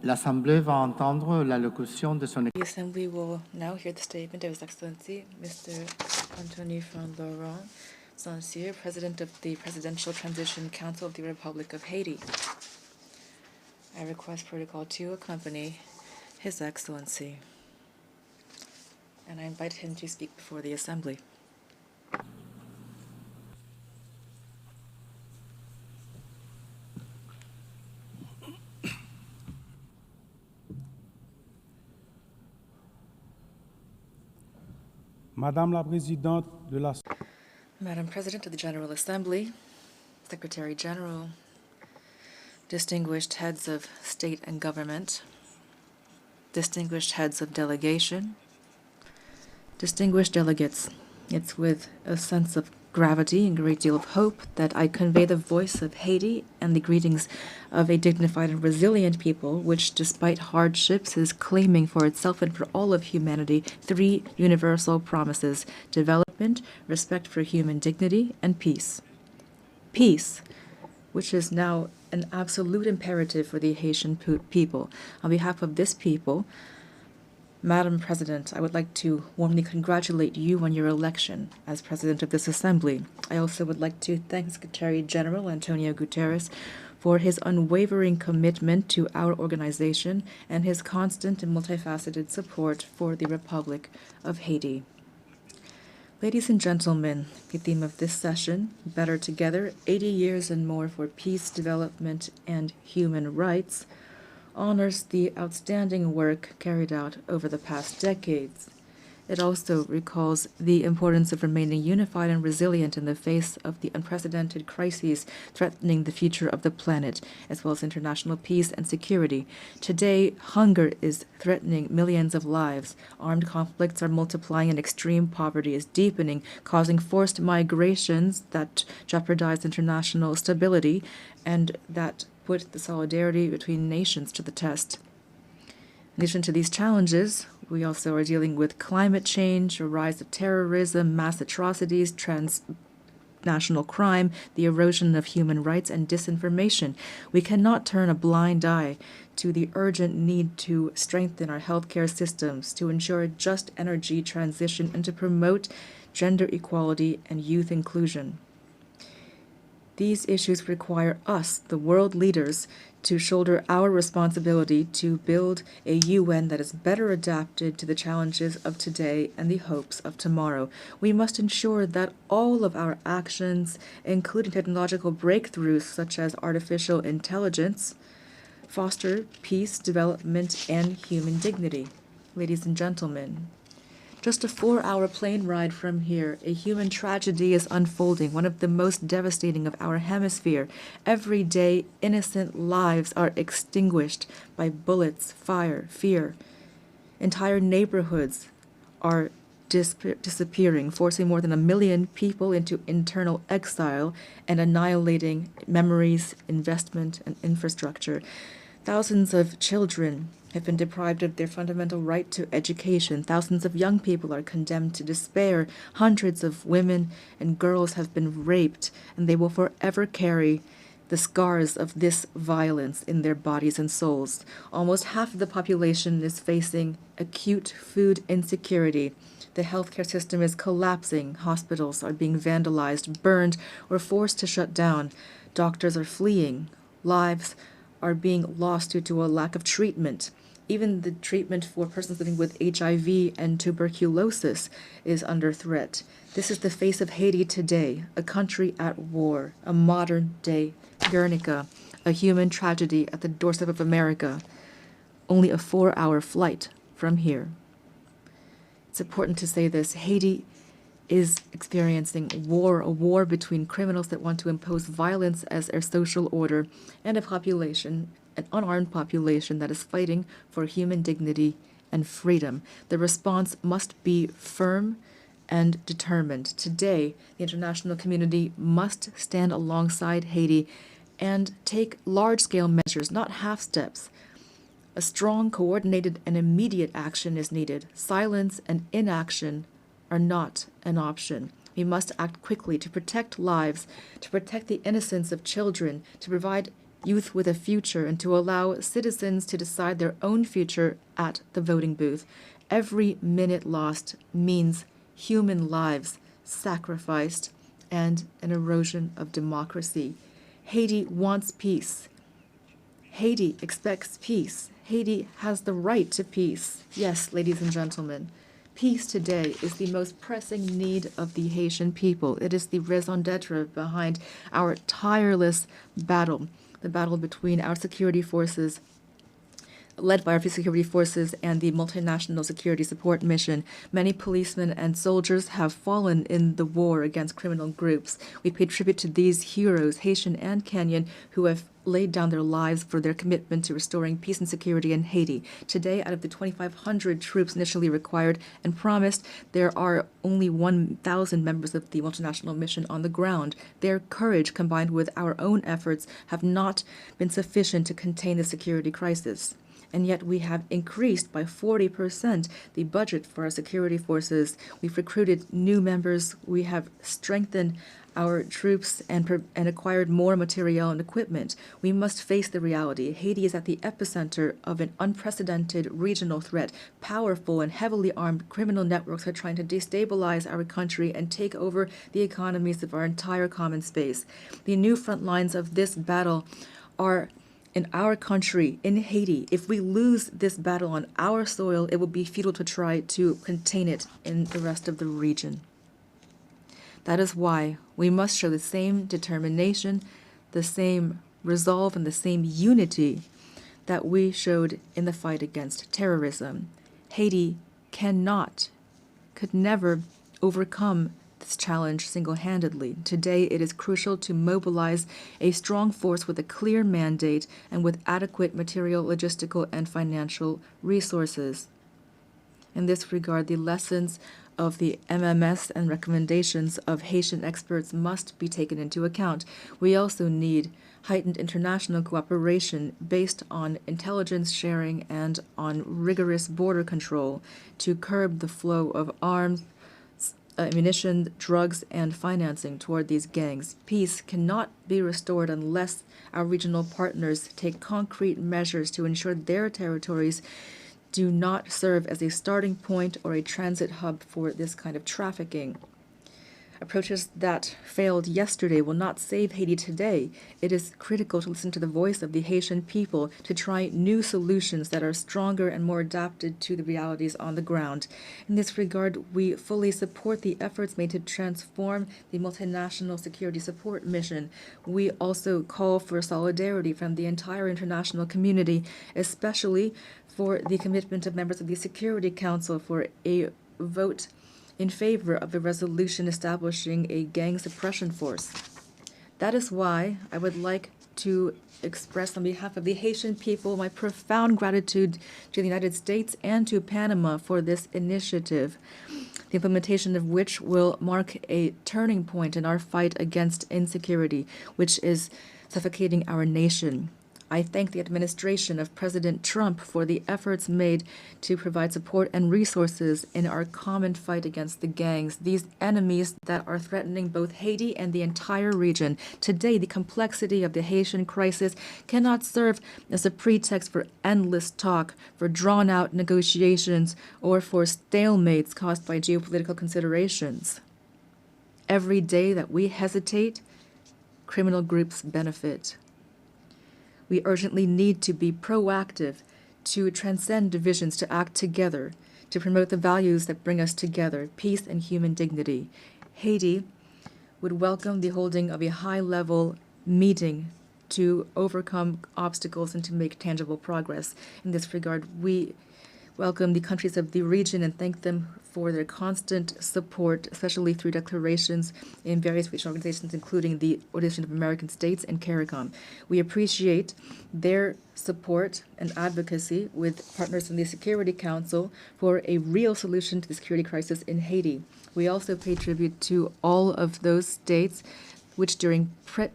L'Assemblée va entendre l'allocution de son... The Assembly will now hear the statement of His Excellency, Mr. Anthony Franck Laurent, Saint-Cyr, President of the Presidential Transition Council of the Republic of Haiti. I request protocol to accompany His Excellency, and I invite him to speak before the Assembly. Madame la Présidente de la... Madam President of the General Assembly, Secretary General, distinguished heads of state and government, distinguished heads of delegation, distinguished delegates, it's with a sense of gravity and a great deal of hope that I convey the voice of Haiti and the greetings of a dignified and resilient people, which, despite hardships, is claiming for itself and for all of humanity three universal promises: development, respect for human dignity, and peace. Peace, which is now an absolute imperative for the Haitian people. On behalf of this people, Madam President, I would like to warmly congratulate you on your election as President of this Assembly. I also would like to thank Secretary General Antonio Guterres for his unwavering commitment to our organization and his constant and multifaceted support for the Republic of Haiti. Ladies and gentlemen, the theme of this session, Better Together, 80 Years and More for Peace, Development, and Human Rights, honors the outstanding work carried out over the past decades. It also recalls the importance of remaining unified and resilient in the face of the unprecedented crises threatening the future of the planet, as well as international peace and security. Today, hunger is threatening millions of lives. Armed conflicts are multiplying and extreme poverty is deepening, causing forced migrations that jeopardize international stability and that put the solidarity between nations to the test. In addition to these challenges, we also are dealing with climate change, a rise of terrorism, mass atrocities, transnational crime, the erosion of human rights, and disinformation. We cannot turn a blind eye to the urgent need to strengthen our healthcare systems, to ensure a just energy transition, and to promote gender equality and youth inclusion. These issues require us, the world leaders, to shoulder our responsibility to build a UN that is better adapted to the challenges of today and the hopes of tomorrow. We must ensure that all of our actions, including technological breakthroughs such as artificial intelligence, foster peace, development, and human dignity. Ladies and gentlemen, just a 4-hour plane ride from here, a human tragedy is unfolding, one of the most devastating of our hemisphere. Every day, innocent lives are extinguished by bullets, fire, fear. Entire neighborhoods are disappearing, forcing more than 1 million people into internal exile and annihilating memories, investment, and infrastructure. Thousands of children have been deprived of their fundamental right to education. Thousands of young people are condemned to despair. Hundreds of women and girls have been raped, and they will forever carry the scars of this violence in their bodies and souls. Almost half of the population is facing acute food insecurity. The healthcare system is collapsing. Hospitals are being vandalized, burned, or forced to shut down. Doctors are fleeing. Lives are being lost due to a lack of treatment. Even the treatment for persons living with HIV and tuberculosis is under threat. This is the face of Haiti today, a country at war, a modern-day Guernica, a human tragedy at the doorstep of America, only a 4-hour flight from here. It's important to say this. Haiti is experiencing war, a war between criminals that want to impose violence as their social order and a population, an unarmed population that is fighting for human dignity and freedom. The response must be firm and determined. Today, the international community must stand alongside Haiti and take large-scale measures, not half steps. A strong, coordinated, and immediate action is needed. Silence and inaction are not an option. We must act quickly to protect lives, to protect the innocence of children, to provide youth with a future and to allow citizens to decide their own future at the voting booth. Every minute lost means human lives sacrificed and an erosion of democracy. Haiti wants peace. Haiti expects peace. Haiti has the right to peace. Yes, ladies and gentlemen, peace today is the most pressing need of the Haitian people. It is the raison d'etre behind our tireless battle, the battle between our security forces, led by our security forces and the multinational security support mission. Many policemen and soldiers have fallen in the war against criminal groups. We pay tribute to these heroes, Haitian and Kenyan, who have laid down their lives for their commitment to restoring peace and security in Haiti. Today, out of the 2,500 troops initially required and promised, there are only 1,000 members of the multinational mission on the ground. Their courage, combined with our own efforts, have not been sufficient to contain the security crisis. And yet we have increased by 40% the budget for our security forces. We've recruited new members. We have strengthened our troops and acquired more material and equipment. We must face the reality. Haiti is at the epicenter of an unprecedented regional threat. Powerful and heavily armed criminal networks are trying to destabilize our country and take over the economies of our entire common space. The new front lines of this battle are in our country, in Haiti. If we lose this battle on our soil, it will be futile to try to contain it in the rest of the region. That is why we must show the same determination, the same resolve, and the same unity that we showed in the fight against terrorism. Haiti could never overcome this challenge single-handedly. Today, it is crucial to mobilize a strong force with a clear mandate and with adequate material, logistical, and financial resources. In this regard, the lessons of the MMS and recommendations of Haitian experts must be taken into account. We also need heightened international cooperation based on intelligence sharing and on rigorous border control to curb the flow of arms, ammunition, drugs, and financing toward these gangs. Peace cannot be restored unless our regional partners take concrete measures to ensure their territories do not serve as a starting point or a transit hub for this kind of trafficking. Approaches that failed yesterday will not save Haiti today. It is critical to listen to the voice of the Haitian people, to try new solutions that are stronger and more adapted to the realities on the ground. In this regard, we fully support the efforts made to transform the multinational security support mission. We also call for solidarity from the entire international community, especially for the commitment of members of the Security Council for a vote in favor of a resolution establishing a gang suppression force. That is why I would like to express on behalf of the Haitian people my profound gratitude to the United States and to Panama for this initiative, the implementation of which will mark a turning point in our fight against insecurity, which is suffocating our nation. I thank the administration of President Trump for the efforts made to provide support and resources in our common fight against the gangs, these enemies that are threatening both Haiti and the entire region. Today, the complexity of the Haitian crisis cannot serve as a pretext for endless talk, for drawn-out negotiations, or for stalemates caused by geopolitical considerations. Every day that we hesitate, criminal groups benefit. We urgently need to be proactive, to transcend divisions, to act together, to promote the values that bring us together, peace and human dignity. Haiti would welcome the holding of a high-level meeting to overcome obstacles and to make tangible progress. In this regard, we welcome the countries of the region and thank them for their constant support, especially through declarations in various regional organizations, including the Organization of American States and CARICOM. We appreciate their support and advocacy with partners in the Security Council for a real solution to the security crisis in Haiti. We also pay tribute to all of those states which during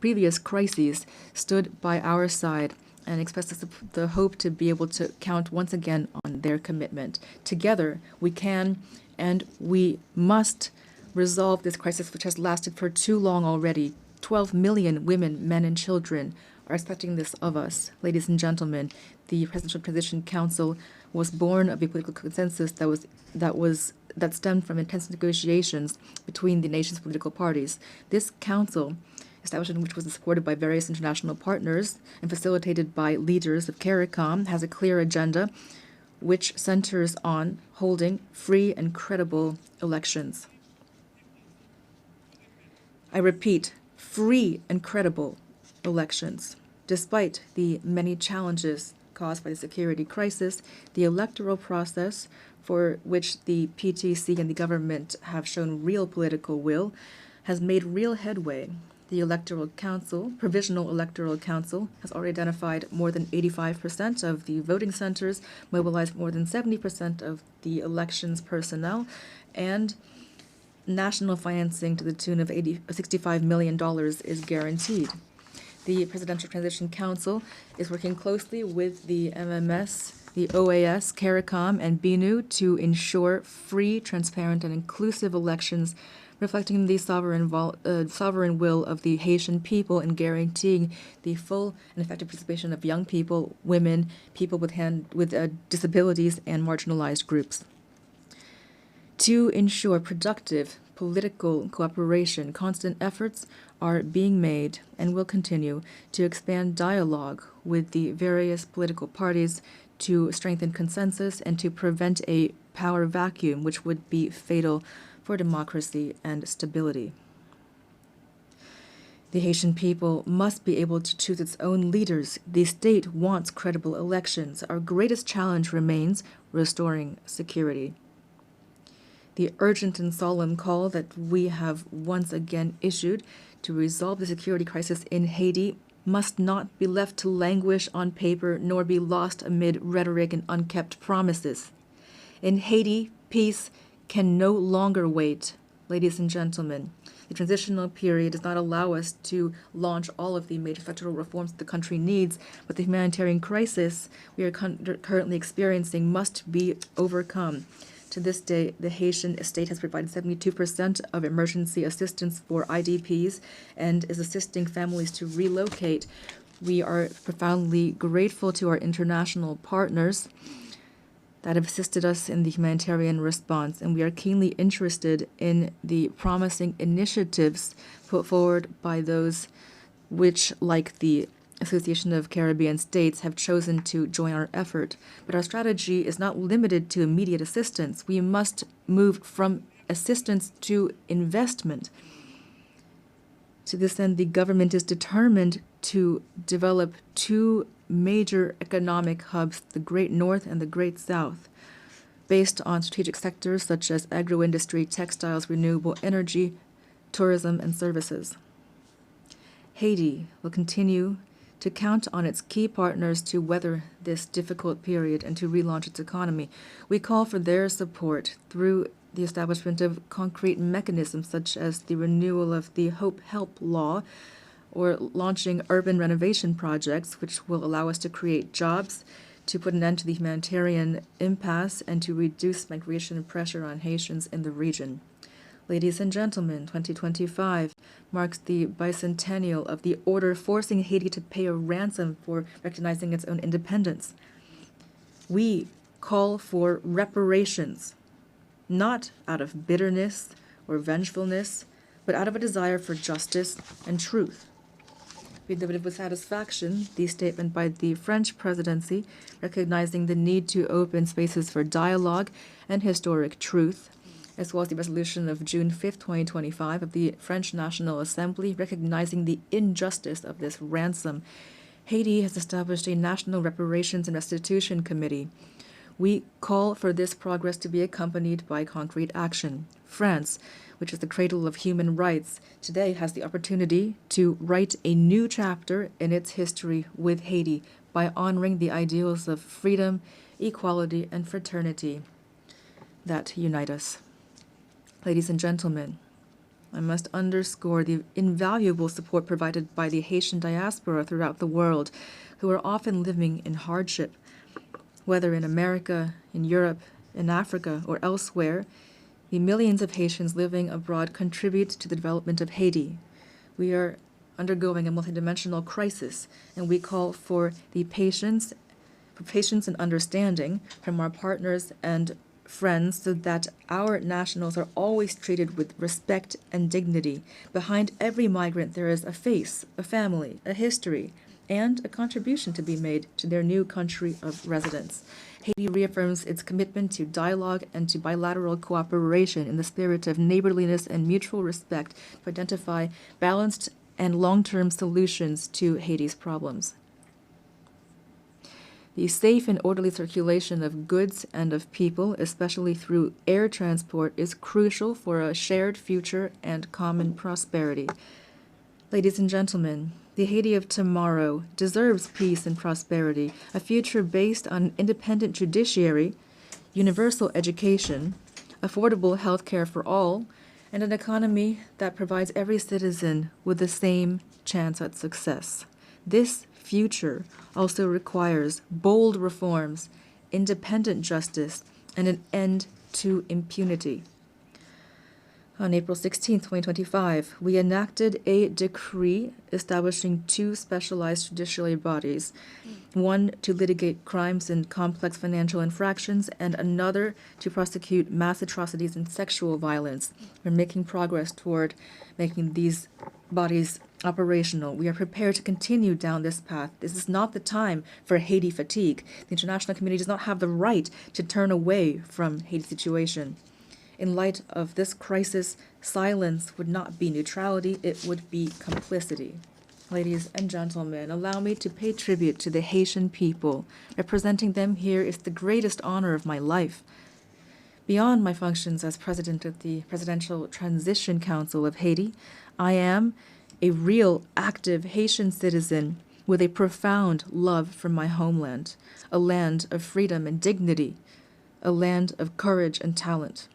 previous crises stood by our side and express the hope to be able to count once again on their commitment. Together, we can and we must resolve this crisis which has lasted for too long already. 12 million women, men, and children are expecting this of us. Ladies and gentlemen, the Presidential Transition Council was born of a political consensus that stemmed from intense negotiations between the nation's political parties. This council, established which was supported by various international partners and facilitated by leaders of CARICOM, has a clear agenda which centers on holding free and credible elections. I repeat, free and credible elections. Despite the many challenges caused by the security crisis, the electoral process, for which the PTC and the government have shown real political will, has made real headway. The Provisional Electoral Council, has already identified more than 85% of the voting centers, mobilized more than 70% of the elections personnel, and national financing to the tune of $65 million is guaranteed. The Presidential Transition Council is working closely with the MMS, the OAS, CARICOM, and BNU to ensure free, transparent, and inclusive elections reflecting the sovereign will of the Haitian people and guaranteeing the full and effective participation of young people, women, people with disabilities, and marginalized groups. To ensure productive political cooperation, constant efforts are being made and will continue to expand dialogue with the various political parties to strengthen consensus and to prevent a power vacuum which would be fatal for democracy and stability. The Haitian people must be able to choose its own leaders. The state wants credible elections. Our greatest challenge remains restoring security. The urgent and solemn call that we have once again issued to resolve the security crisis in Haiti must not be left to languish on paper nor be lost amid rhetoric and unkept promises. In Haiti, peace can no longer wait. Ladies and gentlemen, the transitional period does not allow us to launch all of the major structural reforms the country needs, but the humanitarian crisis we are currently experiencing must be overcome. To this day, the Haitian state has provided 72% of emergency assistance for IDPs and is assisting families to relocate. We are profoundly grateful to our international partners that have assisted us in the humanitarian response, and we are keenly interested in the promising initiatives put forward by those which, like the Association of Caribbean States, have chosen to join our effort. But our strategy is not limited to immediate assistance. We must move from assistance to investment. To this end, the government is determined to develop two major economic hubs, the Great North and the Great South, based on strategic sectors such as agro-industry, textiles, renewable energy, tourism, and services. Haiti will continue to count on its key partners to weather this difficult period and to relaunch its economy. We call for their support through the establishment of concrete mechanisms such as the renewal of the Hope Help Law or launching urban renovation projects, which will allow us to create jobs, to put an end to the humanitarian impasse, and to reduce migration pressure on Haitians in the region. Ladies and gentlemen, 2025 marks the bicentennial of the order forcing Haiti to pay a ransom for recognizing its own independence. We call for reparations, not out of bitterness or vengefulness, but out of a desire for justice and truth. We noted with satisfaction the statement by the French presidency recognizing the need to open spaces for dialogue and historic truth, as well as the resolution of June 5, 2025 of the French National Assembly recognizing the injustice of this ransom. Haiti has established a National Reparations and Restitution Committee. We call for this progress to be accompanied by concrete action. France, which is the cradle of human rights, today has the opportunity to write a new chapter in its history with Haiti by honoring the ideals of freedom, equality, and fraternity that unite us. Ladies and gentlemen, I must underscore the invaluable support provided by the Haitian diaspora throughout the world, who are often living in hardship. Whether in America, in Europe, in Africa, or elsewhere, the millions of Haitians living abroad contribute to the development of Haiti. We are undergoing a multidimensional crisis, and we call for patience and understanding from our partners and friends so that our nationals are always treated with respect and dignity. Behind every migrant there is a face, a family, a history, and a contribution to be made to their new country of residence. Haiti reaffirms its commitment to dialogue and to bilateral cooperation in the spirit of neighborliness and mutual respect to identify balanced and long-term solutions to Haiti's problems. The safe and orderly circulation of goods and of people, especially through air transport, is crucial for a shared future and common prosperity. Ladies and gentlemen, the Haiti of tomorrow deserves peace and prosperity, a future based on independent judiciary, universal education, affordable health care for all, and an economy that provides every citizen with the same chance at success. This future also requires bold reforms, independent justice, and an end to impunity. On April 16, 2025, we enacted a decree establishing two specialized judiciary bodies, one to litigate crimes and complex financial infractions, and another to prosecute mass atrocities and sexual violence. We're making progress toward making these bodies operational. We are prepared to continue down this path. This is not the time for Haiti fatigue. The international community does not have the right to turn away from Haiti's situation. In light of this crisis, silence would not be neutrality, it would be complicity. Ladies and gentlemen, allow me to pay tribute to the Haitian people. Representing them here is the greatest honor of my life. Beyond my functions as president of the Presidential Transition Council of Haiti, I am a real, active Haitian citizen with a profound love for my homeland, a land of freedom and dignity, a land of courage and talent.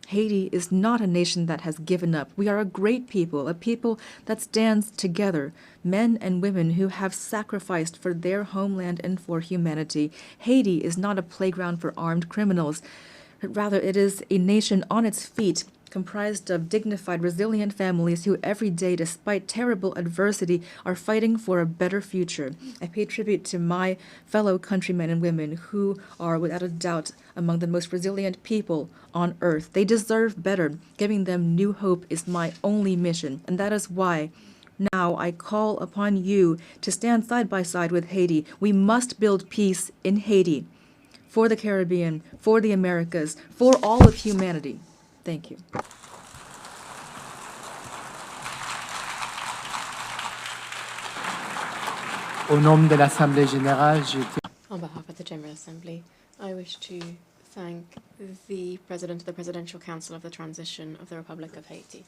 Haiti is not a nation that has given up. We are a great people, a people that stands together, men and women who have sacrificed for their homeland and for humanity. Haiti is not a playground for armed criminals. Rather, it is a nation on its feet, comprised of dignified, resilient families who every day, despite terrible adversity, are fighting for a better future. I pay tribute to my fellow countrymen and women who are, without a doubt, among the most resilient people on earth. They deserve better. Giving them new hope is my only mission, and that is why now I call upon you to stand side by side with Haiti. We must build peace in Haiti, for the Caribbean, for the Americas, for all of humanity. Thank you. Au nom de l'Assemblée générale, je On behalf of the General Assembly, I wish to thank the President of the Presidential Council of the Transition of the Republic of Haiti.